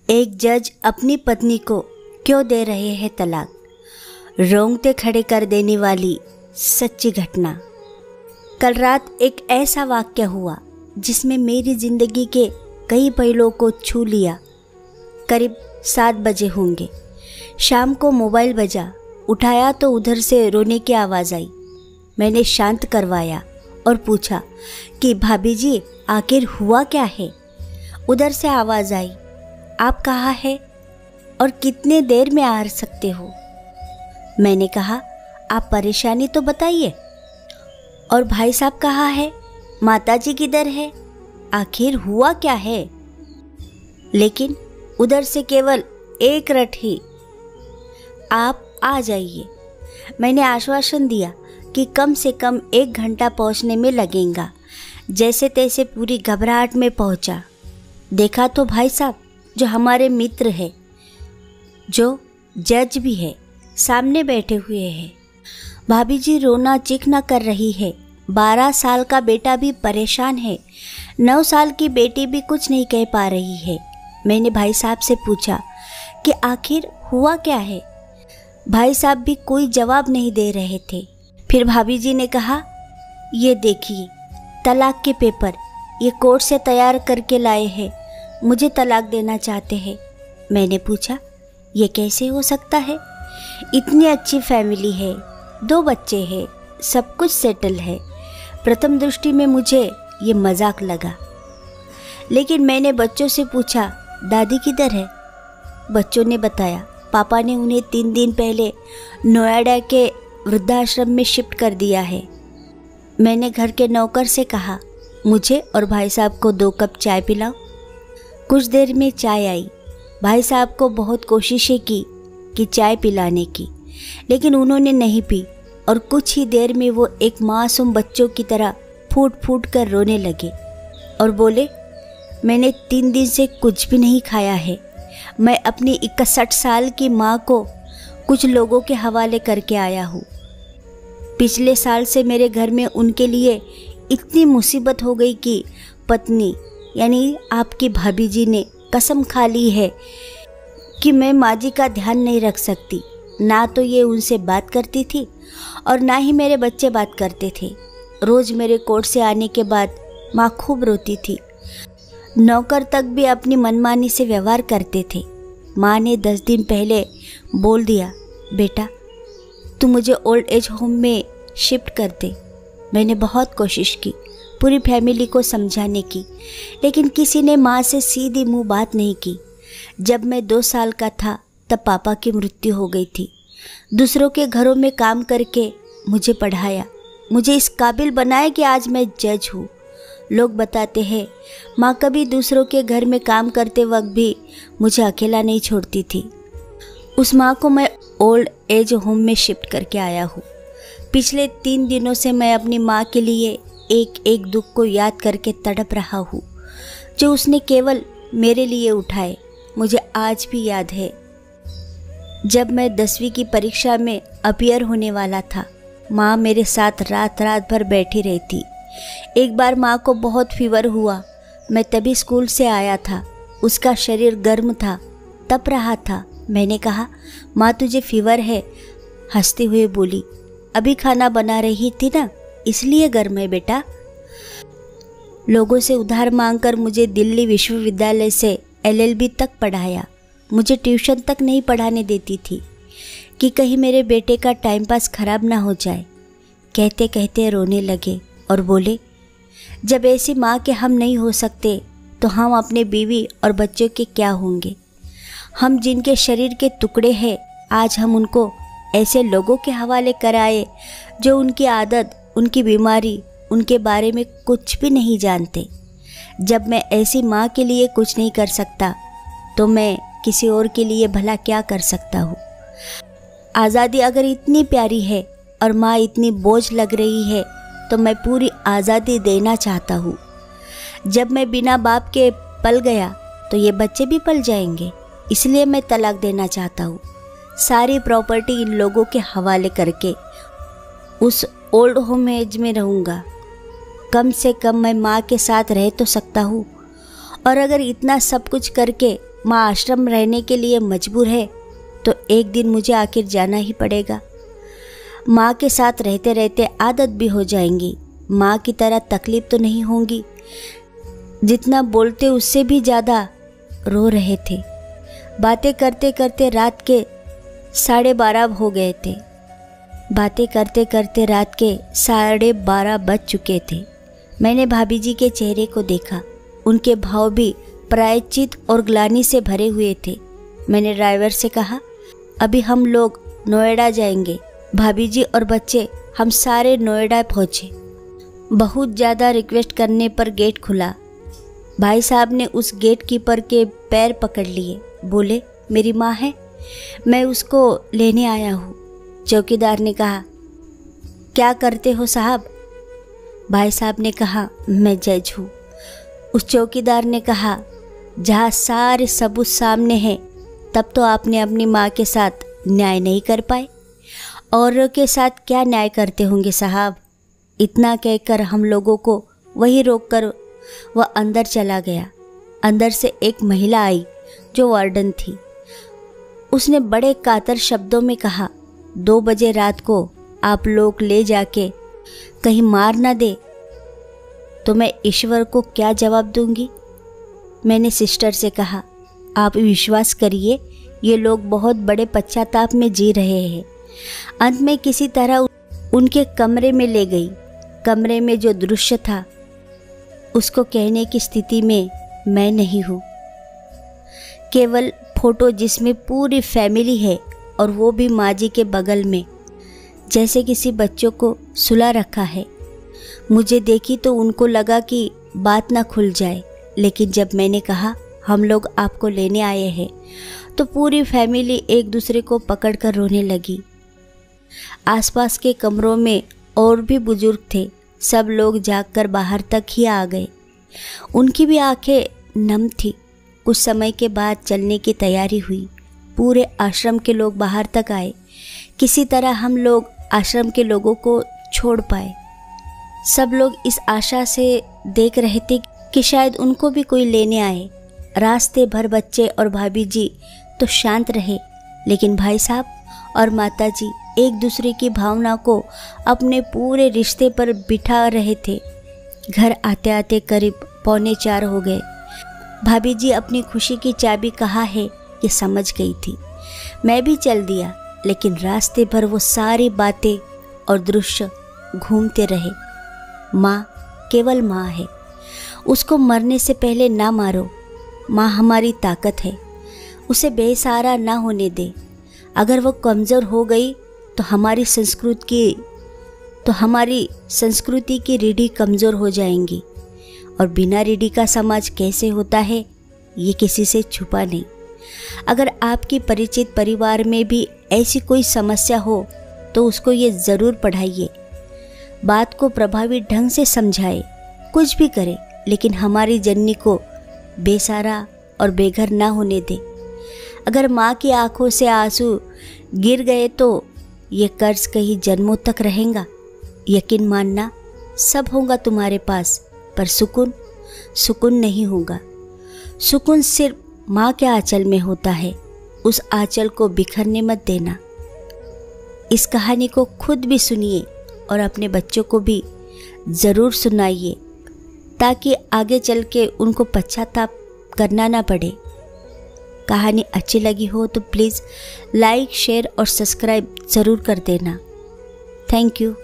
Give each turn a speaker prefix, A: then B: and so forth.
A: एक जज अपनी पत्नी को क्यों दे रहे हैं तलाक, रोंगटे खड़े कर देने वाली सच्ची घटना। कल रात एक ऐसा वाक्य हुआ जिसमें मेरी ज़िंदगी के कई पहलुओं को छू लिया। करीब 7 बजे होंगे। शाम को मोबाइल बजा, उठाया तो उधर से रोने की आवाज़ आई। मैंने शांत करवाया और पूछा कि भाभी जी आखिर हुआ क्या है। उधर से आवाज़ आई, आप कहाँ हैं और कितने देर में आ सकते हो। मैंने कहा, आप परेशानी तो बताइए। और भाई साहब कहाँ है, माताजी किधर है, आखिर हुआ क्या है। लेकिन उधर से केवल एक रट ही, आप आ जाइए। मैंने आश्वासन दिया कि कम से कम 1 घंटा पहुंचने में लगेगा। जैसे तैसे पूरी घबराहट में पहुंचा। देखा तो भाई साहब जो हमारे मित्र हैं, जो जज भी है, सामने बैठे हुए हैं। भाभी जी रोना चीखना कर रही है। 12 साल का बेटा भी परेशान है। 9 साल की बेटी भी कुछ नहीं कह पा रही है। मैंने भाई साहब से पूछा कि आखिर हुआ क्या है। भाई साहब भी कोई जवाब नहीं दे रहे थे। फिर भाभी जी ने कहा, ये देखिए तलाक के पेपर, ये कोर्ट से तैयार करके लाए हैं, मुझे तलाक देना चाहते हैं। मैंने पूछा, ये कैसे हो सकता है, इतनी अच्छी फैमिली है, 2 बच्चे हैं, सब कुछ सेटल है। प्रथम दृष्टि में मुझे ये मजाक लगा, लेकिन मैंने बच्चों से पूछा, दादी किधर है। बच्चों ने बताया, पापा ने उन्हें 3 दिन पहले नोएडा के वृद्धाश्रम में शिफ्ट कर दिया है। मैंने घर के नौकर से कहा, मुझे और भाई साहब को 2 कप चाय पिलाओ। कुछ देर में चाय आई। भाई साहब को बहुत कोशिशें की कि चाय पिलाने की, लेकिन उन्होंने नहीं पी और कुछ ही देर में वो एक मासूम बच्चों की तरह फूट फूट कर रोने लगे और बोले, मैंने 3 दिन से कुछ भी नहीं खाया है। मैं अपनी 61 साल की माँ को कुछ लोगों के हवाले करके आया हूँ। पिछले साल से मेरे घर में उनके लिए इतनी मुसीबत हो गई कि पत्नी यानी आपकी भाभी जी ने कसम खा ली है कि मैं माँ जी का ध्यान नहीं रख सकती। ना तो ये उनसे बात करती थी और ना ही मेरे बच्चे बात करते थे। रोज़ मेरे कोर्ट से आने के बाद माँ खूब रोती थी। नौकर तक भी अपनी मनमानी से व्यवहार करते थे। माँ ने 10 दिन पहले बोल दिया, बेटा तू मुझे ओल्ड एज होम में शिफ्ट कर दे। मैंने बहुत कोशिश की पूरी फैमिली को समझाने की, लेकिन किसी ने माँ से सीधी मुंह बात नहीं की। जब मैं 2 साल का था तब पापा की मृत्यु हो गई थी। दूसरों के घरों में काम करके मुझे पढ़ाया, मुझे इस काबिल बनाया कि आज मैं जज हूँ। लोग बताते हैं माँ कभी दूसरों के घर में काम करते वक्त भी मुझे अकेला नहीं छोड़ती थी। उस माँ को मैं ओल्ड एज होम में शिफ्ट करके आया हूँ। पिछले 3 दिनों से मैं अपनी माँ के लिए एक एक दुख को याद करके तड़प रहा हूँ, जो उसने केवल मेरे लिए उठाए। मुझे आज भी याद है जब मैं 10वीं की परीक्षा में अपीयर होने वाला था, माँ मेरे साथ रात रात भर बैठी रहती। एक बार माँ को बहुत फीवर हुआ। मैं तभी स्कूल से आया था। उसका शरीर गर्म था, तप रहा था। मैंने कहा, माँ तुझे फीवर है। हंसते हुए बोली, अभी खाना बना रही थी ना, इसलिए गर्म है बेटा। लोगों से उधार मांगकर मुझे दिल्ली विश्वविद्यालय से LLB तक पढ़ाया। मुझे ट्यूशन तक नहीं पढ़ाने देती थी कि कहीं मेरे बेटे का टाइम पास खराब ना हो जाए। कहते कहते रोने लगे और बोले, जब ऐसी माँ के हम नहीं हो सकते तो हम अपने बीवी और बच्चों के क्या होंगे। हम जिनके शरीर के टुकड़े हैं, आज हम उनको ऐसे लोगों के हवाले कराए जो उनकी आदत, उनकी बीमारी, उनके बारे में कुछ भी नहीं जानते। जब मैं ऐसी माँ के लिए कुछ नहीं कर सकता तो मैं किसी और के लिए भला क्या कर सकता हूँ। आज़ादी अगर इतनी प्यारी है और माँ इतनी बोझ लग रही है तो मैं पूरी आज़ादी देना चाहता हूँ। जब मैं बिना बाप के पल गया तो ये बच्चे भी पल जाएंगे, इसलिए मैं तलाक देना चाहता हूँ। सारी प्रॉपर्टी इन लोगों के हवाले करके उस ओल्ड होम एज में रहूँगा। कम से कम मैं माँ के साथ रह तो सकता हूँ। और अगर इतना सब कुछ करके माँ आश्रम रहने के लिए मजबूर है तो एक दिन मुझे आखिर जाना ही पड़ेगा। माँ के साथ रहते रहते आदत भी हो जाएंगी। माँ की तरह तकलीफ तो नहीं होगी। जितना बोलते उससे भी ज़्यादा रो रहे थे। बातें करते करते रात के 12:30 हो गए थे। बातें करते करते रात के 12:30 बज चुके थे। मैंने भाभी जी के चेहरे को देखा। उनके भाव भी प्रायश्चित और ग्लानि से भरे हुए थे। मैंने ड्राइवर से कहा, अभी हम लोग नोएडा जाएंगे। भाभी जी और बच्चे हम सारे नोएडा पहुँचे। बहुत ज़्यादा रिक्वेस्ट करने पर गेट खुला। भाई साहब ने उस गेट कीपर के पैर पकड़ लिए। बोले, मेरी माँ है, मैं उसको लेने आया हूँ। चौकीदार ने कहा, क्या करते हो साहब? भाई साहब ने कहा, मैं जज हूँ। उस चौकीदार ने कहा, जहाँ सारे सबूत सामने हैं तब तो आपने अपनी माँ के साथ न्याय नहीं कर पाए। औरों के साथ क्या न्याय करते होंगे साहब? इतना कहकर हम लोगों को वही रोककर वह अंदर चला गया। अंदर से एक महिला आई जो वार्डन थी। उसने बड़े कातर शब्दों में कहा, 2 बजे रात को आप लोग ले जाके कहीं मार ना दे तो मैं ईश्वर को क्या जवाब दूंगी। मैंने सिस्टर से कहा, आप विश्वास करिए, ये लोग बहुत बड़े पश्चाताप में जी रहे हैं। अंत में किसी तरह उनके कमरे में ले गई। कमरे में जो दृश्य था उसको कहने की स्थिति में मैं नहीं हूँ। केवल फोटो जिसमें पूरी फैमिली है और वो भी माँ जी के बगल में, जैसे किसी बच्चों को सुला रखा है। मुझे देखी तो उनको लगा कि बात ना खुल जाए, लेकिन जब मैंने कहा हम लोग आपको लेने आए हैं तो पूरी फैमिली एक दूसरे को पकड़कर रोने लगी। आसपास के कमरों में और भी बुजुर्ग थे। सब लोग जागकर बाहर तक ही आ गए। उनकी भी आंखें नम थी। कुछ समय के बाद चलने की तैयारी हुई। पूरे आश्रम के लोग बाहर तक आए। किसी तरह हम लोग आश्रम के लोगों को छोड़ पाए। सब लोग इस आशा से देख रहे थे कि शायद उनको भी कोई लेने आए। रास्ते भर बच्चे और भाभी जी तो शांत रहे, लेकिन भाई साहब और माता जी एक दूसरे की भावना को अपने पूरे रिश्ते पर बिठा रहे थे। घर आते आते करीब 3:45 हो गए। भाभी जी अपनी खुशी की चाबी कहाँ है ये समझ गई थी। मैं भी चल दिया, लेकिन रास्ते भर वो सारी बातें और दृश्य घूमते रहे। माँ केवल माँ है, उसको मरने से पहले ना मारो। माँ हमारी ताकत है, उसे बेसहारा ना होने दे। अगर वो कमज़ोर हो गई तो हमारी संस्कृति की रीढ़ी कमज़ोर हो जाएंगी। और बिना रीढ़ी का समाज कैसे होता है ये किसी से छुपा नहीं। अगर आपकी परिचित परिवार में भी ऐसी कोई समस्या हो तो उसको ये ज़रूर पढ़ाइए, बात को प्रभावी ढंग से समझाए। कुछ भी करे, लेकिन हमारी जननी को बेसहारा और बेघर ना होने दे। अगर माँ की आंखों से आंसू गिर गए तो ये कर्ज कई जन्मों तक रहेगा। यकीन मानना, सब होगा तुम्हारे पास, पर सुकून नहीं होगा। सुकून सिर्फ माँ के आंचल में होता है। उस आंचल को बिखरने मत देना। इस कहानी को खुद भी सुनिए और अपने बच्चों को भी ज़रूर सुनाइए, ताकि आगे चल के उनको पश्चाताप करना ना पड़े। कहानी अच्छी लगी हो तो प्लीज़ लाइक, शेयर और सब्सक्राइब ज़रूर कर देना। Thank you.